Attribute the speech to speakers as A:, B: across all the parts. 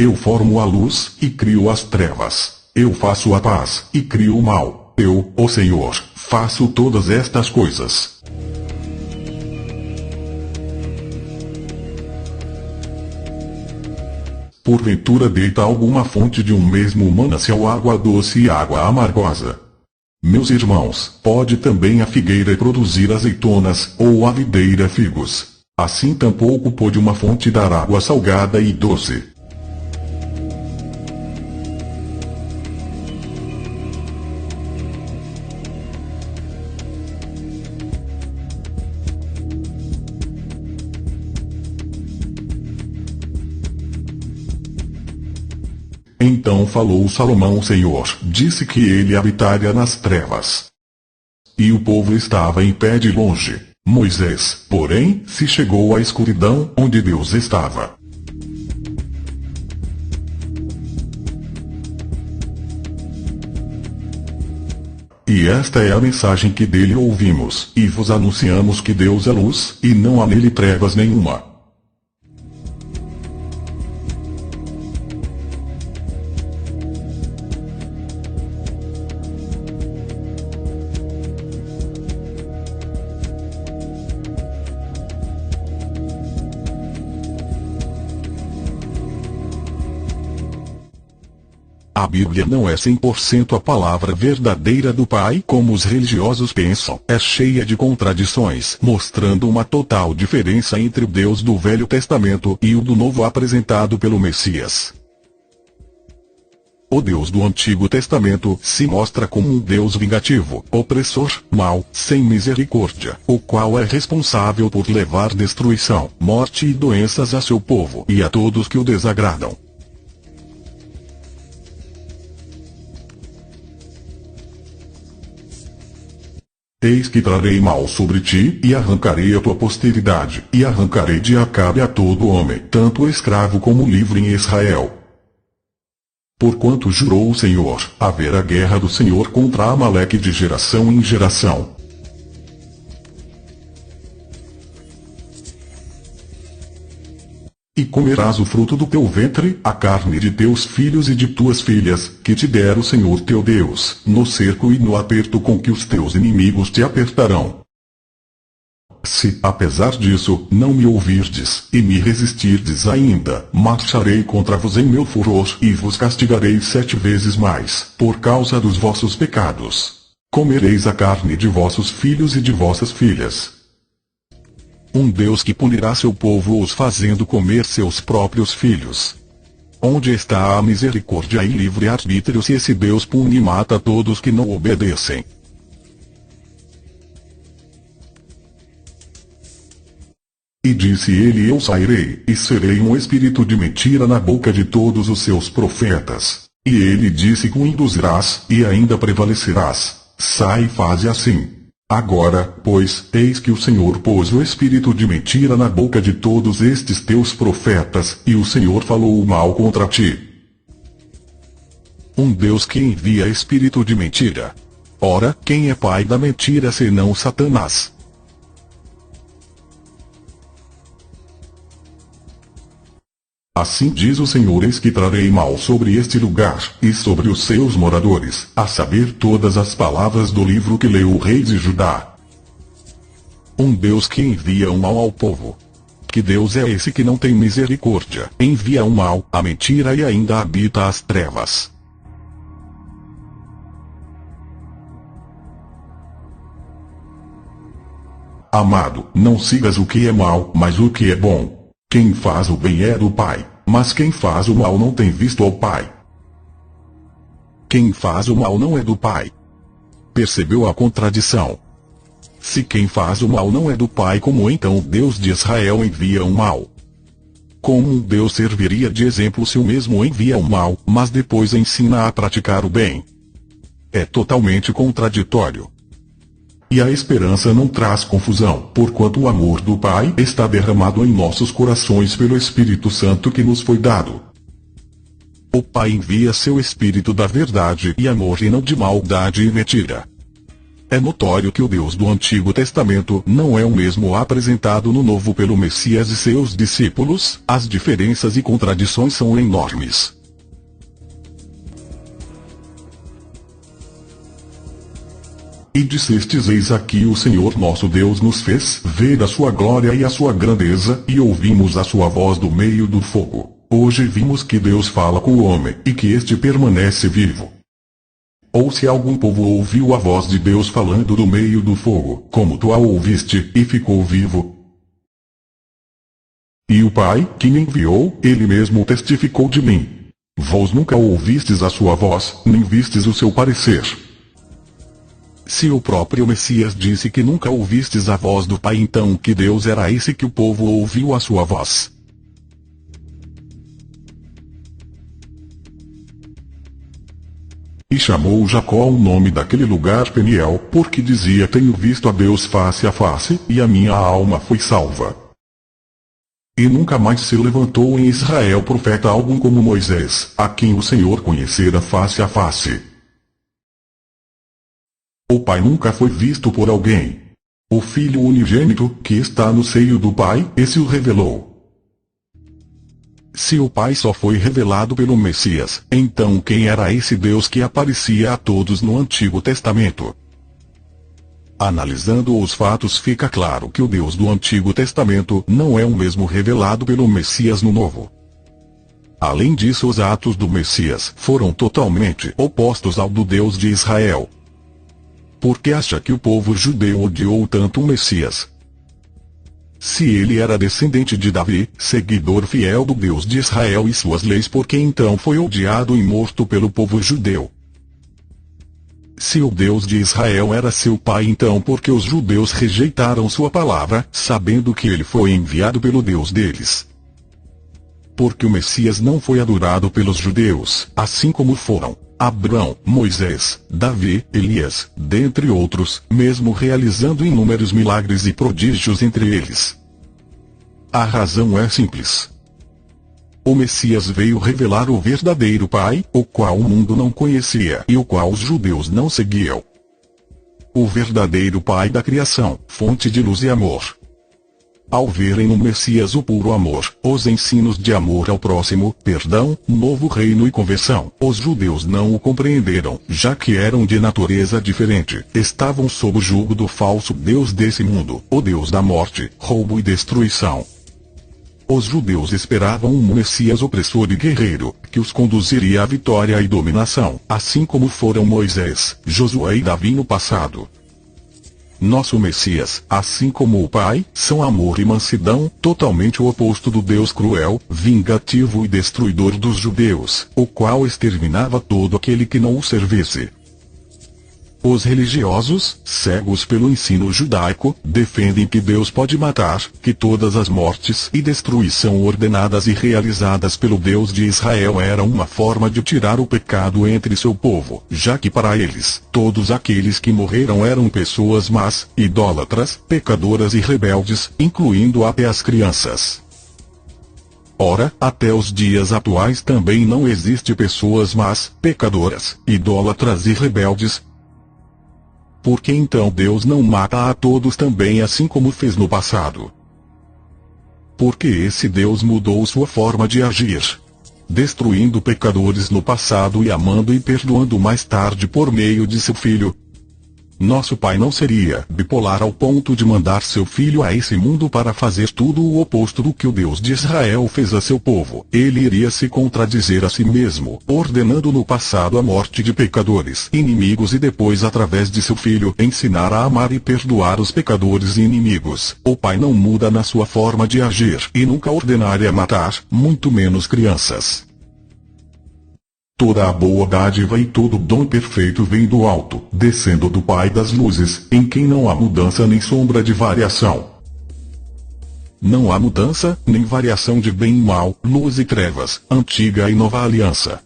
A: Eu formo a luz, e crio as trevas. Eu faço a paz, e crio o mal. Eu, o Senhor, faço todas estas coisas. Porventura deita alguma fonte de um mesmo manancial água doce e água amargosa? Meus irmãos, pode também a figueira produzir azeitonas, ou a videira figos? Assim tampouco pode uma fonte dar água salgada e doce. Então falou Salomão o Senhor, disse que ele habitaria nas trevas. E o povo estava em pé de longe. Moisés, porém, se chegou à escuridão, onde Deus estava. E esta é a mensagem que dele ouvimos, e vos anunciamos que Deus é luz, e não há nele trevas nenhuma. A Bíblia não é 100% a palavra verdadeira do Pai, como os religiosos pensam. É cheia de contradições, mostrando uma total diferença entre o Deus do Velho Testamento e o do Novo apresentado pelo Messias. O Deus do Antigo Testamento se mostra como um Deus vingativo, opressor, mau, sem misericórdia, o qual é responsável por levar destruição, morte e doenças a seu povo e a todos que o desagradam. Eis que trarei mal sobre ti, e arrancarei a tua posteridade, e arrancarei de Acabe a todo homem, tanto escravo como livre em Israel. Porquanto jurou o Senhor, haverá guerra do Senhor contra Amaleque de geração em geração. E comerás o fruto do teu ventre, a carne de teus filhos e de tuas filhas, que te der o Senhor teu Deus, no cerco e no aperto com que os teus inimigos te apertarão. Se, apesar disso, não me ouvirdes, e me resistirdes ainda, marcharei contra vos em meu furor, e vos castigarei 7 vezes mais, por causa dos vossos pecados. Comereis a carne de vossos filhos e de vossas filhas. Um Deus que punirá seu povo os fazendo comer seus próprios filhos. Onde está a misericórdia e livre-arbítrio se esse Deus pune e mata todos que não obedecem? E disse ele: eu sairei, e serei um espírito de mentira na boca de todos os seus profetas. E ele disse: com induzirás, e ainda prevalecerás. Sai e faze assim. Agora, pois, eis que o Senhor pôs o espírito de mentira na boca de todos estes teus profetas, e o Senhor falou o mal contra ti. Um Deus que envia espírito de mentira. Ora, quem é pai da mentira senão Satanás? Assim diz o Senhor: eis que trarei mal sobre este lugar, e sobre os seus moradores, a saber todas as palavras do livro que leu o rei de Judá. Um Deus que envia o mal ao povo. Que Deus é esse que não tem misericórdia, envia o mal, a mentira e ainda habita as trevas? Amado, não sigas o que é mal, mas o que é bom. Quem faz o bem é do Pai, mas quem faz o mal não tem visto ao Pai. Quem faz o mal não é do Pai. Percebeu a contradição? Se quem faz o mal não é do Pai, como então o Deus de Israel envia o mal? Como um Deus serviria de exemplo se o mesmo envia o mal, mas depois ensina a praticar o bem? É totalmente contraditório. E a esperança não traz confusão, porquanto o amor do Pai está derramado em nossos corações pelo Espírito Santo que nos foi dado. O Pai envia seu Espírito da verdade e amor e não de maldade e mentira. É notório que o Deus do Antigo Testamento não é o mesmo apresentado no Novo pelo Messias e seus discípulos. As diferenças e contradições são enormes. E dissestes: eis aqui o Senhor nosso Deus nos fez ver a sua glória e a sua grandeza, e ouvimos a sua voz do meio do fogo. Hoje vimos que Deus fala com o homem, e que este permanece vivo. Ou se algum povo ouviu a voz de Deus falando do meio do fogo, como tu a ouviste, e ficou vivo? E o Pai, que me enviou, ele mesmo testificou de mim. Vós nunca ouvistes a sua voz, nem vistes o seu parecer. Se o próprio Messias disse que nunca ouvistes a voz do Pai, então que Deus era esse que o povo ouviu a sua voz? E chamou Jacó o nome daquele lugar Peniel, porque dizia: tenho visto a Deus face a face, e a minha alma foi salva. E nunca mais se levantou em Israel profeta algum como Moisés, a quem o Senhor conhecera face a face. O Pai nunca foi visto por alguém. O Filho unigênito, que está no seio do Pai, esse o revelou. Se o Pai só foi revelado pelo Messias, então quem era esse Deus que aparecia a todos no Antigo Testamento? Analisando os fatos, fica claro que o Deus do Antigo Testamento não é o mesmo revelado pelo Messias no Novo. Além disso, os atos do Messias foram totalmente opostos ao do Deus de Israel. Por que acha que o povo judeu odiou tanto o Messias? Se ele era descendente de Davi, seguidor fiel do Deus de Israel e suas leis, por que então foi odiado e morto pelo povo judeu? Se o Deus de Israel era seu pai, então por que os judeus rejeitaram sua palavra, sabendo que ele foi enviado pelo Deus deles? Porque o Messias não foi adorado pelos judeus, assim como foram Abraão, Moisés, Davi, Elias, dentre outros, mesmo realizando inúmeros milagres e prodígios entre eles. A razão é simples. O Messias veio revelar o verdadeiro Pai, o qual o mundo não conhecia e o qual os judeus não seguiam. O verdadeiro Pai da criação, fonte de luz e amor. Ao verem no Messias o puro amor, os ensinos de amor ao próximo, perdão, novo reino e conversão, os judeus não o compreenderam, já que eram de natureza diferente, estavam sob o jugo do falso Deus desse mundo, o Deus da morte, roubo e destruição. Os judeus esperavam um Messias opressor e guerreiro, que os conduziria à vitória e dominação, assim como foram Moisés, Josué e Davi no passado. Nosso Messias, assim como o Pai, são amor e mansidão, totalmente o oposto do Deus cruel, vingativo e destruidor dos judeus, o qual exterminava todo aquele que não o servisse. Os religiosos, cegos pelo ensino judaico, defendem que Deus pode matar, que todas as mortes e destruição ordenadas e realizadas pelo Deus de Israel eram uma forma de tirar o pecado entre seu povo, já que para eles, todos aqueles que morreram eram pessoas más, idólatras, pecadoras e rebeldes, incluindo até as crianças. Ora, até os dias atuais também não existe pessoas más, pecadoras, idólatras e rebeldes. Por que então Deus não mata a todos também, assim como fez no passado? Porque esse Deus mudou sua forma de agir, destruindo pecadores no passado e amando e perdoando mais tarde por meio de seu Filho. Nosso Pai não seria bipolar ao ponto de mandar seu Filho a esse mundo para fazer tudo o oposto do que o Deus de Israel fez a seu povo. Ele iria se contradizer a si mesmo, ordenando no passado a morte de pecadores, inimigos, e depois, através de seu Filho, ensinar a amar e perdoar os pecadores e inimigos. O Pai não muda na sua forma de agir, e nunca ordenaria matar, muito menos crianças. Toda a boa dádiva e todo dom perfeito vem do alto, descendo do Pai das luzes, em quem não há mudança nem sombra de variação. Não há mudança, nem variação de bem e mal, luz e trevas, antiga e nova aliança.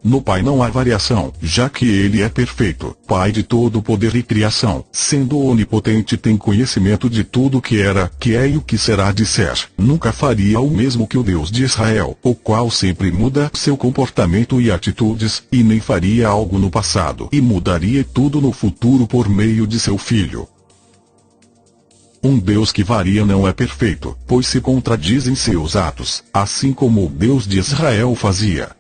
A: No Pai não há variação, já que Ele é perfeito, Pai de todo poder e criação, sendo onipotente tem conhecimento de tudo que era, que é e o que será de ser. Nunca faria o mesmo que o Deus de Israel, o qual sempre muda seu comportamento e atitudes, e nem faria algo no passado e mudaria tudo no futuro por meio de seu Filho. Um Deus que varia não é perfeito, pois se contradiz em seus atos, assim como o Deus de Israel fazia.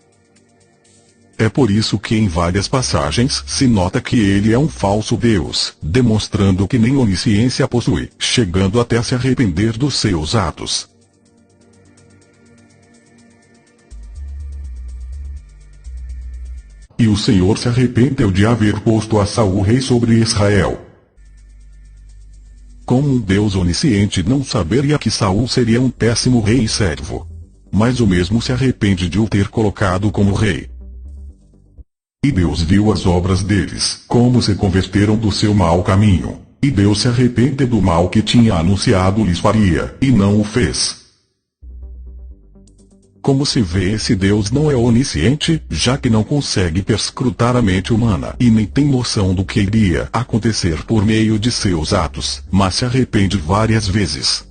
A: É por isso que em várias passagens se nota que ele é um falso Deus, demonstrando que nem onisciência possui, chegando até a se arrepender dos seus atos. E o Senhor se arrependeu de haver posto a Saul rei sobre Israel. Como um Deus onisciente não saberia que Saul seria um péssimo rei e servo. Mas o mesmo se arrepende de o ter colocado como rei. E Deus viu as obras deles, como se converteram do seu mau caminho. E Deus se arrepende do mal que tinha anunciado lhes faria, e não o fez. Como se vê, esse Deus não é onisciente, já que não consegue perscrutar a mente humana e nem tem noção do que iria acontecer por meio de seus atos, mas se arrepende várias vezes.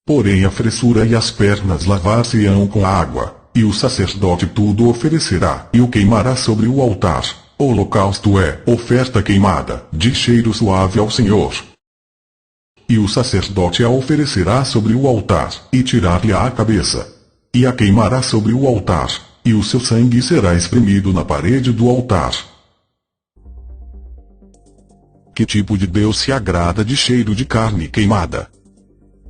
A: Porém a fressura e as pernas lavar-se-ão com água, e o sacerdote tudo oferecerá, e o queimará sobre o altar. O holocausto é oferta queimada, de cheiro suave ao Senhor. E o sacerdote a oferecerá sobre o altar, e tirar-lhe a cabeça. E a queimará sobre o altar, e o seu sangue será espremido na parede do altar. Que tipo de Deus se agrada de cheiro de carne queimada?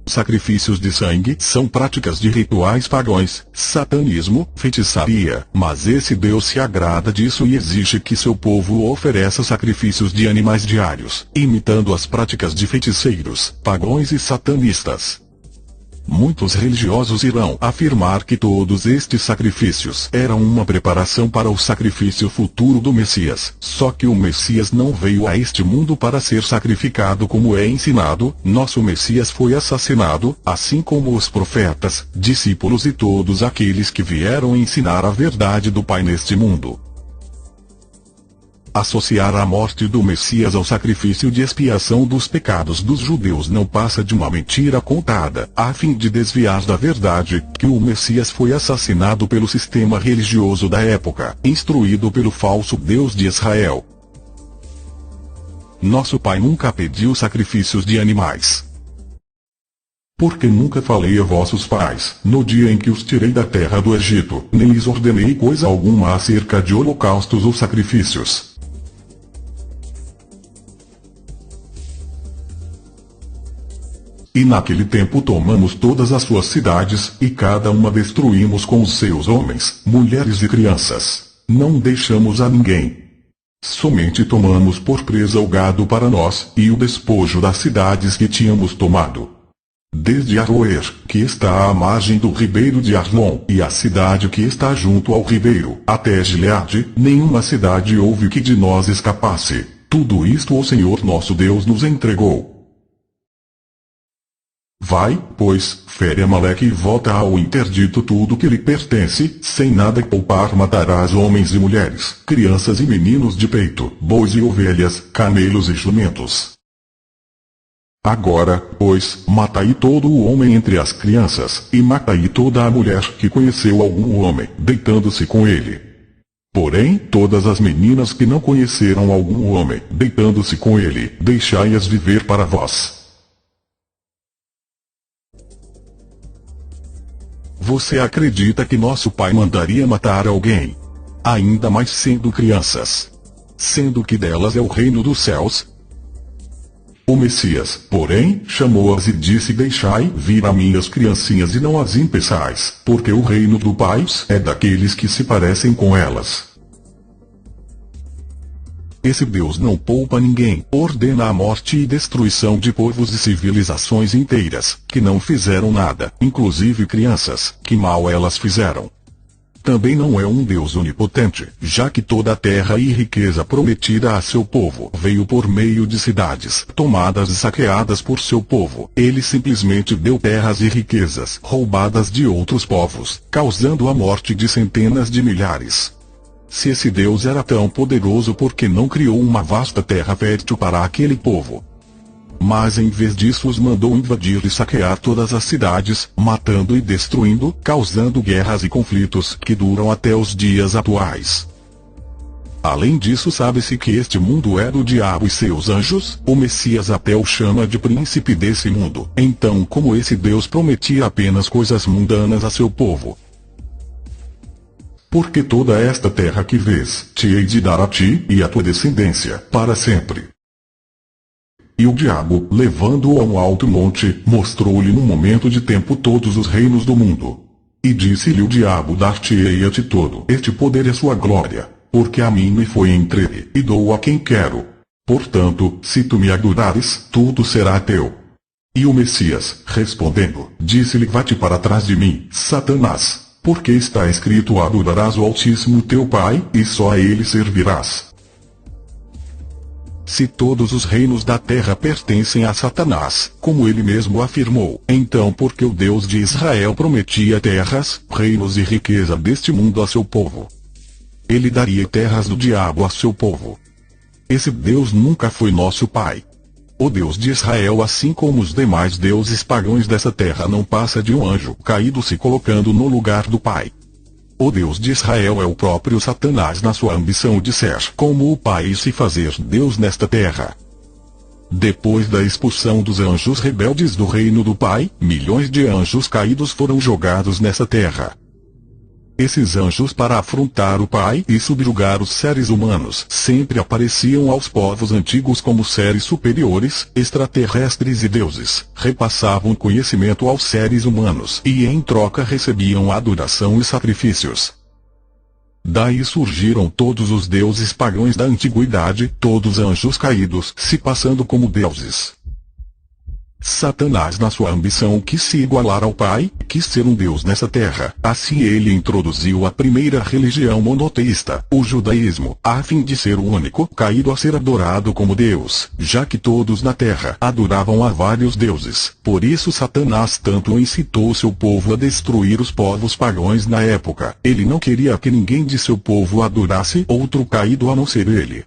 A: Sacrifícios de sangue são práticas de rituais pagãos, satanismo, feitiçaria, mas esse Deus se agrada disso e exige que seu povo ofereça sacrifícios de animais diários, imitando as práticas de feiticeiros, pagãos e satanistas. Muitos religiosos irão afirmar que todos estes sacrifícios eram uma preparação para o sacrifício futuro do Messias. Só que o Messias não veio a este mundo para ser sacrificado como é ensinado. Nosso Messias foi assassinado, assim como os profetas, discípulos e todos aqueles que vieram ensinar a verdade do Pai neste mundo. Associar a morte do Messias ao sacrifício de expiação dos pecados dos judeus não passa de uma mentira contada, a fim de desviar da verdade, que o Messias foi assassinado pelo sistema religioso da época, instruído pelo falso Deus de Israel. Nosso Pai nunca pediu sacrifícios de animais. Porque nunca falei a vossos pais, no dia em que os tirei da terra do Egito, nem lhes ordenei coisa alguma acerca de holocaustos ou sacrifícios. E naquele tempo tomamos todas as suas cidades, e cada uma destruímos com os seus homens, mulheres e crianças. Não deixamos a ninguém. Somente tomamos por presa o gado para nós, e o despojo das cidades que tínhamos tomado. Desde Aroer, que está à margem do ribeiro de Arnon, e a cidade que está junto ao ribeiro, até Gileade, nenhuma cidade houve que de nós escapasse. Tudo isto o Senhor nosso Deus nos entregou. Vai, pois, fere Amaleque e volta ao interdito tudo que lhe pertence, sem nada poupar matarás homens e mulheres, crianças e meninos de peito, bois e ovelhas, camelos e jumentos. Agora, pois, matai todo o homem entre as crianças, e matai toda a mulher que conheceu algum homem, deitando-se com ele. Porém, todas as meninas que não conheceram algum homem, deitando-se com ele, deixai-as viver para vós. Você acredita que nosso Pai mandaria matar alguém? Ainda mais sendo crianças. Sendo que delas é o reino dos céus? O Messias, porém, chamou-as e disse: deixai vir a mim as criancinhas e não as impeçais, porque o reino do Pai é daqueles que se parecem com elas. Esse Deus não poupa ninguém, ordena a morte e destruição de povos e civilizações inteiras, que não fizeram nada, inclusive crianças, que mal elas fizeram. também não é um Deus onipotente, já que toda a terra e riqueza prometida a seu povo veio por meio de cidades tomadas e saqueadas por seu povo. Ele simplesmente deu terras e riquezas roubadas de outros povos, causando a morte de centenas de milhares. Se esse Deus era tão poderoso, por que não criou uma vasta terra fértil para aquele povo? Mas em vez disso os mandou invadir e saquear todas as cidades, matando e destruindo, causando guerras e conflitos que duram até os dias atuais. Além disso, sabe-se que este mundo é do diabo e seus anjos. O Messias até o chama de príncipe desse mundo. Então, como esse Deus prometia apenas coisas mundanas a seu povo? Porque toda esta terra que vês, te hei de dar a ti e à tua descendência, para sempre. E o diabo, levando-o a um alto monte, mostrou-lhe num momento de tempo todos os reinos do mundo. E disse-lhe o diabo: dar-te-ei a ti todo este poder e a sua glória, porque a mim me foi entregue, e dou a quem quero. Portanto, se tu me adorares, tudo será teu. E o Messias, respondendo, disse-lhe: vai-te para trás de mim, Satanás, porque está escrito: adorarás o Altíssimo teu Pai, e só a ele servirás. Se todos os reinos da terra pertencem a Satanás, como ele mesmo afirmou, então por que o Deus de Israel prometia terras, reinos e riqueza deste mundo a seu povo? Ele daria terras do diabo a seu povo. Esse Deus nunca foi nosso Pai. O Deus de Israel, assim como os demais deuses pagãos dessa terra, não passa de um anjo caído se colocando no lugar do Pai. O Deus de Israel é o próprio Satanás na sua ambição de ser como o Pai e se fazer Deus nesta terra. Depois da expulsão dos anjos rebeldes do reino do Pai, milhões de anjos caídos foram jogados nessa terra. Esses anjos, para afrontar o Pai e subjugar os seres humanos, sempre apareciam aos povos antigos como seres superiores, extraterrestres e deuses, repassavam conhecimento aos seres humanos e em troca recebiam adoração e sacrifícios. Daí surgiram todos os deuses pagãos da antiguidade, todos anjos caídos, se passando como deuses. Satanás, na sua ambição, quis se igualar ao Pai, quis ser um Deus nessa terra. Assim ele introduziu a primeira religião monoteísta, o judaísmo, a fim de ser o único caído a ser adorado como Deus, já que todos na terra adoravam a vários deuses. Por isso Satanás tanto incitou seu povo a destruir os povos pagãos na época. Ele não queria que ninguém de seu povo adorasse outro caído a não ser ele.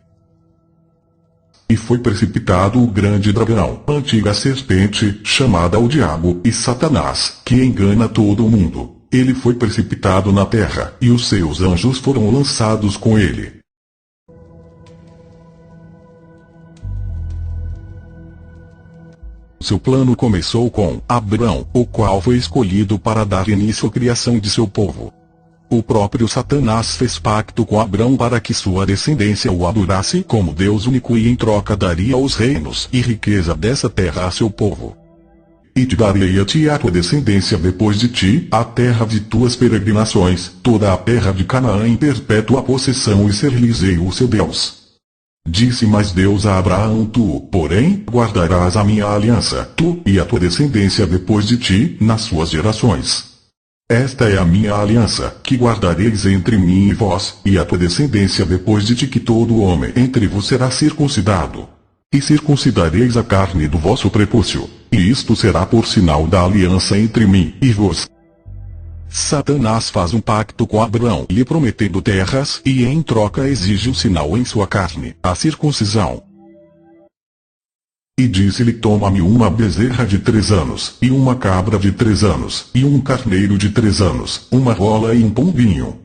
A: E foi precipitado o grande dragão, a antiga serpente, chamada o Diabo e Satanás, que engana todo o mundo. Ele foi precipitado na terra, e os seus anjos foram lançados com ele. Seu plano começou com Abrão, o qual foi escolhido para dar início à criação de seu povo. O próprio Satanás fez pacto com Abrão para que sua descendência o adorasse como Deus único e em troca daria os reinos e riqueza dessa terra a seu povo. E te darei a ti e a tua descendência depois de ti, a terra de tuas peregrinações, toda a terra de Canaã em perpétua possessão, e ser-lhes-ei o seu Deus. Disse mais Deus a Abraão: tu, porém, guardarás a minha aliança, tu e a tua descendência depois de ti, nas suas gerações. Esta é a minha aliança, que guardareis entre mim e vós, e a tua descendência depois de ti, que todo homem entre vos será circuncidado. E circuncidareis a carne do vosso prepúcio, e isto será por sinal da aliança entre mim e vós. Satanás faz um pacto com Abrão, lhe prometendo terras, e em troca exige um sinal em sua carne, a circuncisão. E disse-lhe: toma-me uma bezerra de 3 anos, e uma cabra de 3 anos, e um carneiro de 3 anos, uma rola e um pombinho.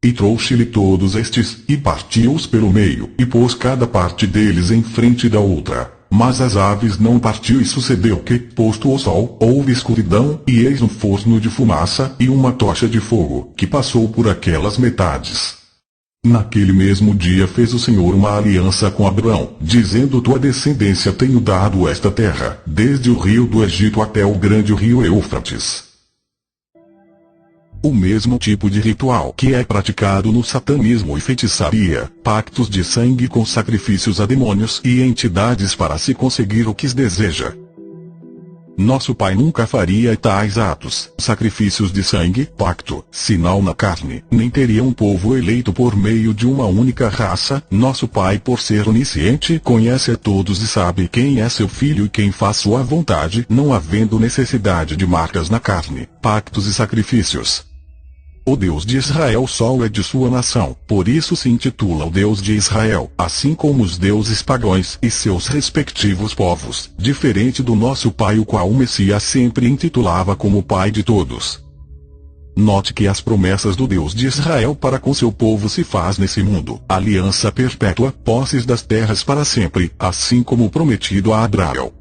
A: E trouxe-lhe todos estes, e partiu-os pelo meio, e pôs cada parte deles em frente da outra. Mas as aves não partiu, e sucedeu que, posto o sol, houve escuridão, e eis um forno de fumaça, e uma tocha de fogo, que passou por aquelas metades. Naquele mesmo dia fez o Senhor uma aliança com Abrão, dizendo: tua descendência tenho dado esta terra, desde o rio do Egito até o grande rio Eufrates. O mesmo tipo de ritual que é praticado no satanismo e feitiçaria, pactos de sangue com sacrifícios a demônios e entidades para se conseguir o que se deseja. Nosso pai nunca faria tais atos, sacrifícios de sangue, pacto, sinal na carne, nem teria um povo eleito por meio de uma única raça. Nosso pai, por ser onisciente, conhece a todos e sabe quem é seu filho e quem faz sua vontade, não havendo necessidade de marcas na carne, pactos e sacrifícios. O Deus de Israel só é de sua nação, por isso se intitula o Deus de Israel, assim como os deuses pagãos e seus respectivos povos, diferente do nosso pai, o qual o Messias sempre intitulava como pai de todos. Note que as promessas do Deus de Israel para com seu povo se faz nesse mundo, aliança perpétua, posses das terras para sempre, assim como prometido a Abraão.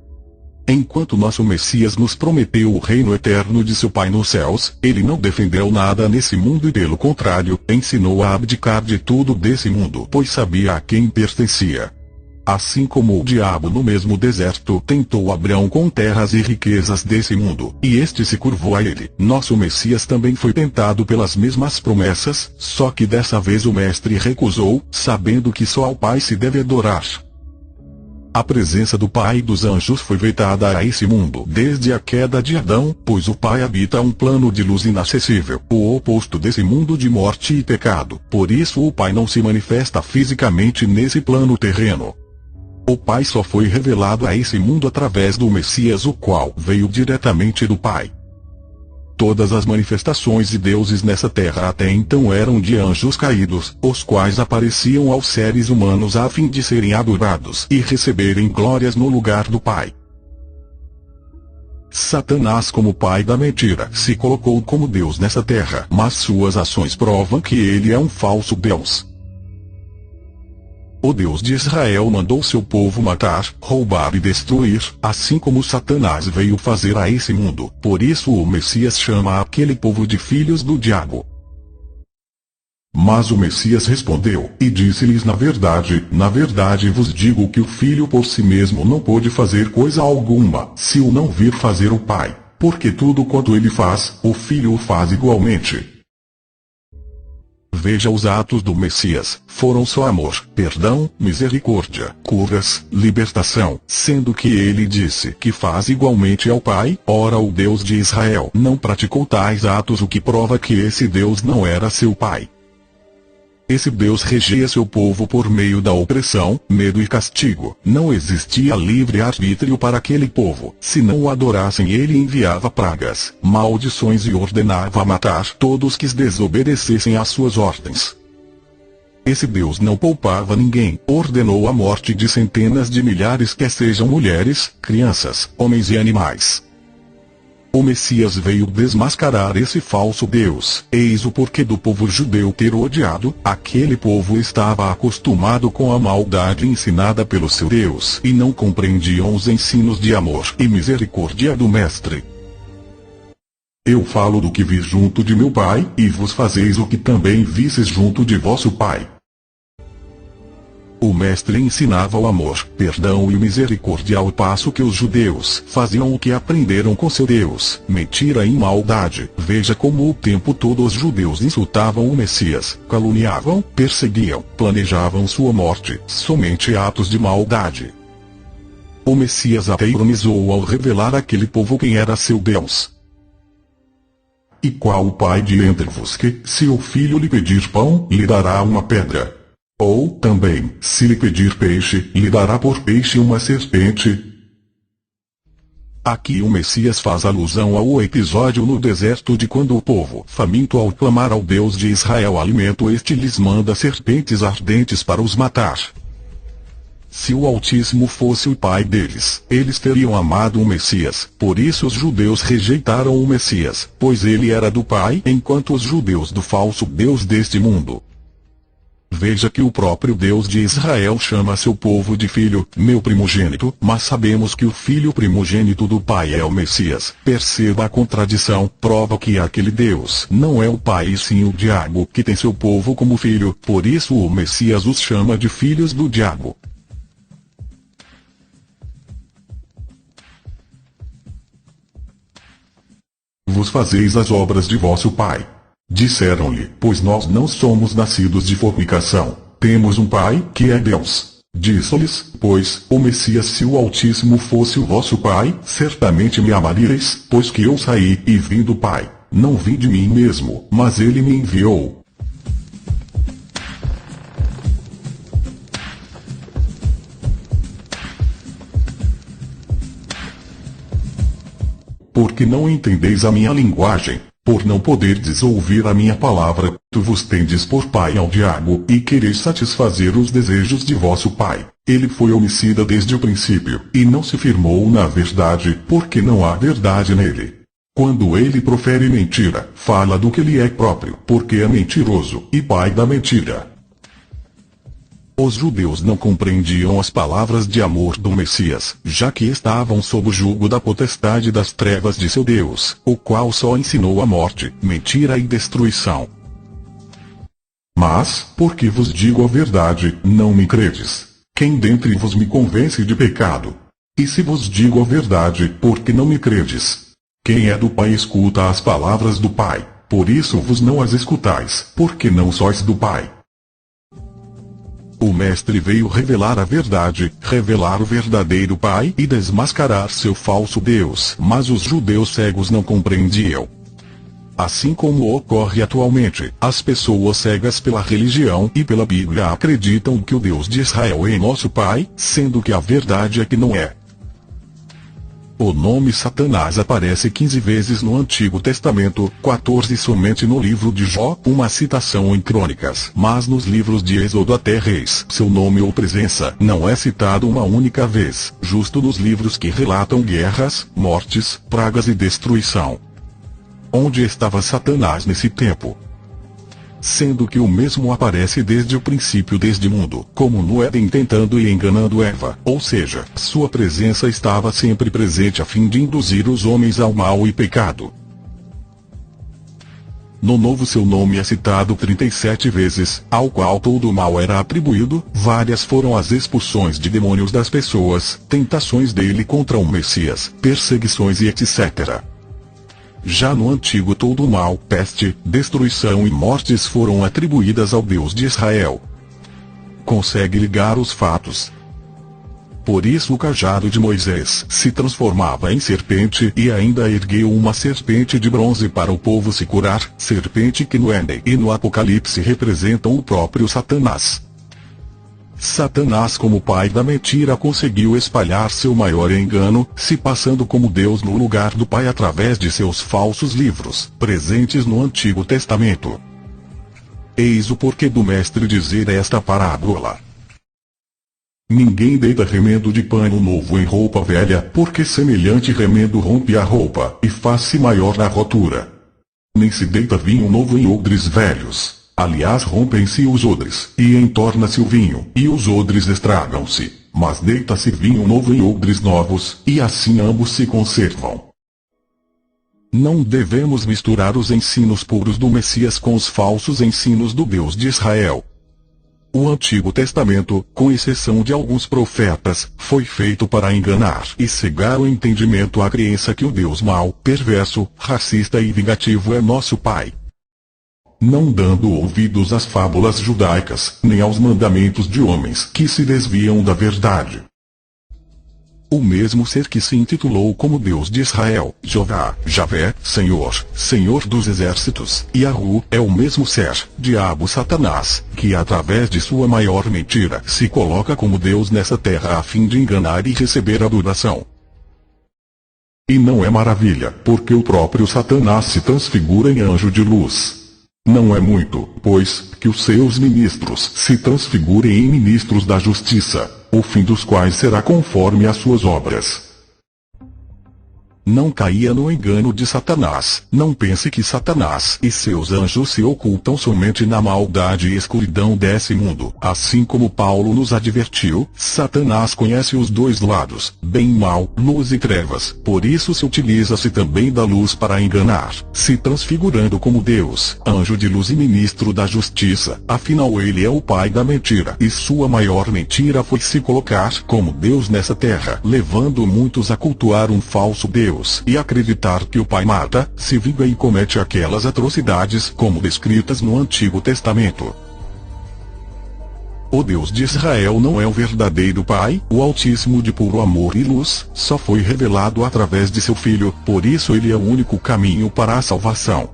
A: Enquanto nosso Messias nos prometeu o reino eterno de seu Pai nos céus, ele não defendeu nada nesse mundo e pelo contrário, ensinou a abdicar de tudo desse mundo, pois sabia a quem pertencia. Assim como o diabo no mesmo deserto tentou Abraão com terras e riquezas desse mundo, e este se curvou a ele, nosso Messias também foi tentado pelas mesmas promessas, só que dessa vez o Mestre recusou, sabendo que só ao Pai se deve adorar. A presença do Pai dos anjos foi vetada a esse mundo desde a queda de Adão, pois o Pai habita um plano de luz inacessível, o oposto desse mundo de morte e pecado. Por isso o Pai não se manifesta fisicamente nesse plano terreno. O Pai só foi revelado a esse mundo através do Messias, o qual veio diretamente do Pai. Todas as manifestações de deuses nessa terra até então eram de anjos caídos, os quais apareciam aos seres humanos a fim de serem adorados e receberem glórias no lugar do Pai. Satanás, como pai da mentira, se colocou como Deus nessa terra, mas suas ações provam que ele é um falso Deus. O Deus de Israel mandou seu povo matar, roubar e destruir, assim como Satanás veio fazer a esse mundo. Por isso o Messias chama aquele povo de filhos do diabo. Mas o Messias respondeu, e disse-lhes: na verdade vos digo que o Filho por si mesmo não pôde fazer coisa alguma, se o não vir fazer o Pai, porque tudo quanto ele faz, o Filho o faz igualmente. Veja os atos do Messias, foram só amor, perdão, misericórdia, curas, libertação, sendo que ele disse que faz igualmente ao Pai. Ora, o Deus de Israel não praticou tais atos, o que prova que esse Deus não era seu Pai. Esse Deus regia seu povo por meio da opressão, medo e castigo. Não existia livre-arbítrio para aquele povo. Se não o adorassem, ele enviava pragas, maldições e ordenava matar todos que desobedecessem às suas ordens. Esse Deus não poupava ninguém, ordenou a morte de centenas de milhares, quer sejam mulheres, crianças, homens e animais. O Messias veio desmascarar esse falso Deus. Eis o porquê do povo judeu ter odiado. Aquele povo estava acostumado com a maldade ensinada pelo seu Deus, e não compreendiam os ensinos de amor e misericórdia do Mestre. Eu falo do que vi junto de meu Pai, e vos fazeis o que também vistes junto de vosso Pai. O Mestre ensinava o amor, perdão e misericórdia, ao passo que os judeus faziam o que aprenderam com seu Deus, mentira e maldade. Veja como o tempo todo os judeus insultavam o Messias, caluniavam, perseguiam, planejavam sua morte, somente atos de maldade. O Messias até ironizou ao revelar àquele povo quem era seu Deus. E qual o pai de entre vos que, se o filho lhe pedir pão, lhe dará uma pedra? Ou, também, se lhe pedir peixe, lhe dará por peixe uma serpente? Aqui o Messias faz alusão ao episódio no deserto de quando o povo, faminto ao clamar ao Deus de Israel alimento, este lhes manda serpentes ardentes para os matar. Se o Altíssimo fosse o pai deles, eles teriam amado o Messias. Por isso os judeus rejeitaram o Messias, pois ele era do Pai, enquanto os judeus do falso Deus deste mundo. Veja que o próprio Deus de Israel chama seu povo de filho, meu primogênito, mas sabemos que o filho primogênito do Pai é o Messias. Perceba a contradição, prova que aquele Deus não é o Pai e sim o diabo, que tem seu povo como filho, por isso o Messias os chama de filhos do diabo. Vos fazeis as obras de vosso Pai. Disseram-lhe, pois nós não somos nascidos de fornicação, temos um Pai, que é Deus. Disse-lhes, pois, o Messias: se o Altíssimo fosse o vosso Pai, certamente me amaríeis, pois que eu saí e vim do Pai. Não vim de mim mesmo, mas ele me enviou. Porque não entendeis a minha linguagem, por não poderdes ouvir a minha palavra, tu vos tendes por pai ao diabo, e quereis satisfazer os desejos de vosso pai. Ele foi homicida desde o princípio, e não se firmou na verdade, porque não há verdade nele. Quando ele profere mentira, fala do que lhe é próprio, porque é mentiroso, e pai da mentira. Os judeus não compreendiam as palavras de amor do Messias, já que estavam sob o jugo da potestade das trevas de seu Deus, o qual só ensinou a morte, mentira e destruição. Mas, porque vos digo a verdade, não me credes. Quem dentre vos me convence de pecado? E se vos digo a verdade, por que não me credes? Quem é do Pai escuta as palavras do Pai, por isso vos não as escutais, porque não sois do Pai. O Mestre veio revelar a verdade, revelar o verdadeiro Pai e desmascarar seu falso Deus, mas os judeus cegos não compreendiam. Assim como ocorre atualmente, as pessoas cegas pela religião e pela Bíblia acreditam que o Deus de Israel é nosso Pai, sendo que a verdade é que não é. O nome Satanás aparece 15 vezes no Antigo Testamento, 14 somente no livro de Jó, uma citação em Crônicas, mas nos livros de Êxodo até Reis, seu nome ou presença não é citado uma única vez, justo nos livros que relatam guerras, mortes, pragas e destruição. Onde estava Satanás nesse tempo? Sendo que o mesmo aparece desde o princípio deste mundo, como no Éden tentando e enganando Eva, ou seja, sua presença estava sempre presente a fim de induzir os homens ao mal e pecado. No Novo seu nome é citado 37 vezes, ao qual todo o mal era atribuído, várias foram as expulsões de demônios das pessoas, tentações dele contra o Messias, perseguições e etc. Já no Antigo todo o mal, peste, destruição e mortes foram atribuídas ao Deus de Israel. Consegue ligar os fatos. Por isso o cajado de Moisés se transformava em serpente e ainda ergueu uma serpente de bronze para o povo se curar, serpente que no Éden e no Apocalipse representam o próprio Satanás. Satanás, como pai da mentira, conseguiu espalhar seu maior engano, se passando como Deus no lugar do Pai através de seus falsos livros, presentes no Antigo Testamento. Eis o porquê do Mestre dizer esta parábola. Ninguém deita remendo de pano novo em roupa velha, porque semelhante remendo rompe a roupa, e faz-se maior a rotura. Nem se deita vinho novo em odres velhos. Aliás, rompem-se os odres, e entorna-se o vinho, e os odres estragam-se. Mas deita-se vinho novo em odres novos, e assim ambos se conservam. Não devemos misturar os ensinos puros do Messias com os falsos ensinos do Deus de Israel. O Antigo Testamento, com exceção de alguns profetas, foi feito para enganar e cegar o entendimento à crença que o Deus mau, perverso, racista e vingativo é nosso Pai. Não dando ouvidos às fábulas judaicas, nem aos mandamentos de homens que se desviam da verdade. O mesmo ser que se intitulou como Deus de Israel, Jeová, Javé, Senhor, Senhor dos exércitos, Yahu, é o mesmo ser, diabo Satanás, que através de sua maior mentira se coloca como Deus nessa terra a fim de enganar e receber adoração. E não é maravilha, porque o próprio Satanás se transfigura em anjo de luz. Não é muito, pois, que os seus ministros se transfigurem em ministros da justiça, o fim dos quais será conforme as suas obras. Não caia no engano de Satanás. Não pense que Satanás e seus anjos se ocultam somente na maldade e escuridão desse mundo. Assim como Paulo nos advertiu, Satanás conhece os dois lados, bem e mal, luz e trevas. Por isso se utiliza-se também da luz para enganar, se transfigurando como Deus, anjo de luz e ministro da justiça. Afinal ele é o pai da mentira, e sua maior mentira foi se colocar como Deus nessa terra, levando muitos a cultuar um falso Deus e acreditar que o Pai mata, se vinga e comete aquelas atrocidades como descritas no Antigo Testamento. O Deus de Israel não é o verdadeiro Pai, o Altíssimo de puro amor e luz, só foi revelado através de seu Filho, por isso ele é o único caminho para a salvação.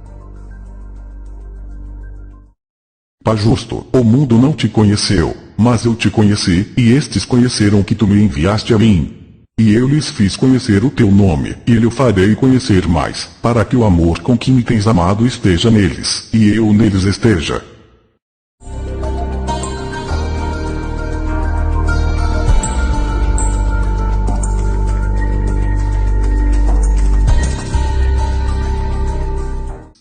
A: Pai justo, o mundo não te conheceu, mas eu te conheci, e estes conheceram que tu me enviaste a mim. E eu lhes fiz conhecer o teu nome, e lhe farei conhecer mais, para que o amor com que me tens amado esteja neles, e eu neles esteja.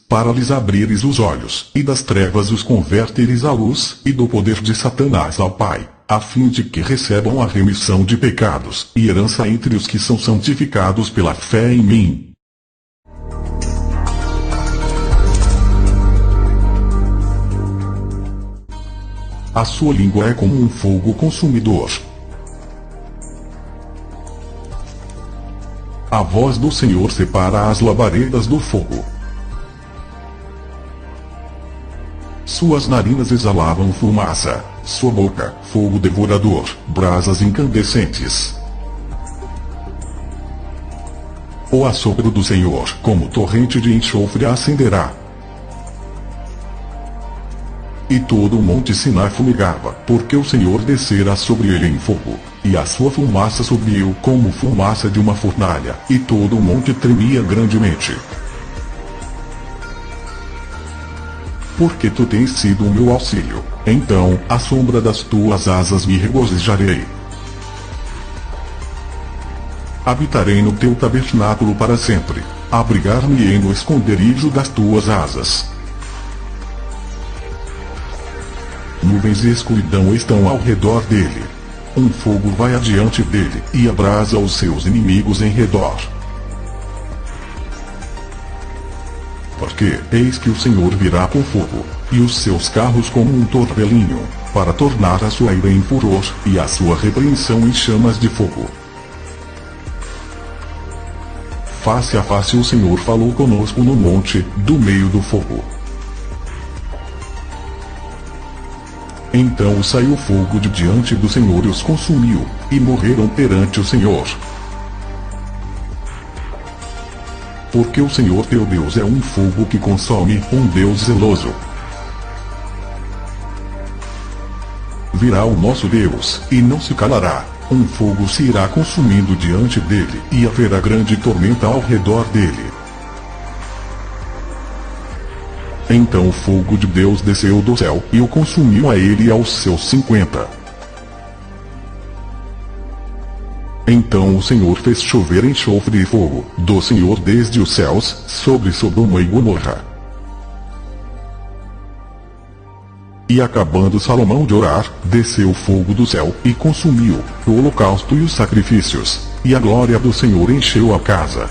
A: Para lhes abrires os olhos, e das trevas os converteres à luz, e do poder de Satanás ao Pai, a fim de que recebam a remissão de pecados, e herança entre os que são santificados pela fé em mim. A sua língua é como um fogo consumidor. A voz do Senhor separa as labaredas do fogo. Suas narinas exalavam fumaça, sua boca, fogo devorador, brasas incandescentes. O assopro do Senhor, como torrente de enxofre, acenderá. E todo o monte Sinai fumegava, porque o Senhor descera sobre ele em fogo, e a sua fumaça subiu como fumaça de uma fornalha, e todo o monte tremia grandemente. Porque tu tens sido o meu auxílio, então, à sombra das tuas asas me regozijarei. Habitarei no teu tabernáculo para sempre, abrigar-me-ei no esconderijo das tuas asas. Nuvens e escuridão estão ao redor dele. Um fogo vai adiante dele, e abrasa os seus inimigos em redor. Porque, eis que o Senhor virá com fogo, e os seus carros como um torvelinho, para tornar a sua ira em furor, e a sua repreensão em chamas de fogo. Face a face o Senhor falou conosco no monte, do meio do fogo. Então saiu fogo de diante do Senhor e os consumiu, e morreram perante o Senhor. Porque o Senhor teu Deus é um fogo que consome, um Deus zeloso. Virá o nosso Deus, e não se calará, um fogo se irá consumindo diante dele, e haverá grande tormenta ao redor dele. Então o fogo de Deus desceu do céu, e o consumiu a ele e aos seus 50. Então o Senhor fez chover enxofre e fogo, do Senhor desde os céus, sobre Sodoma e Gomorra. E acabando Salomão de orar, desceu o fogo do céu, e consumiu o holocausto e os sacrifícios, e a glória do Senhor encheu a casa.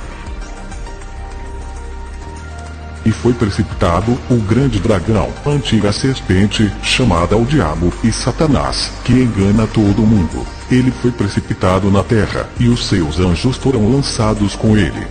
A: E foi precipitado o grande dragão, a antiga serpente, chamada o Diabo e Satanás, que engana todo o mundo. Ele foi precipitado na terra, e os seus anjos foram lançados com ele.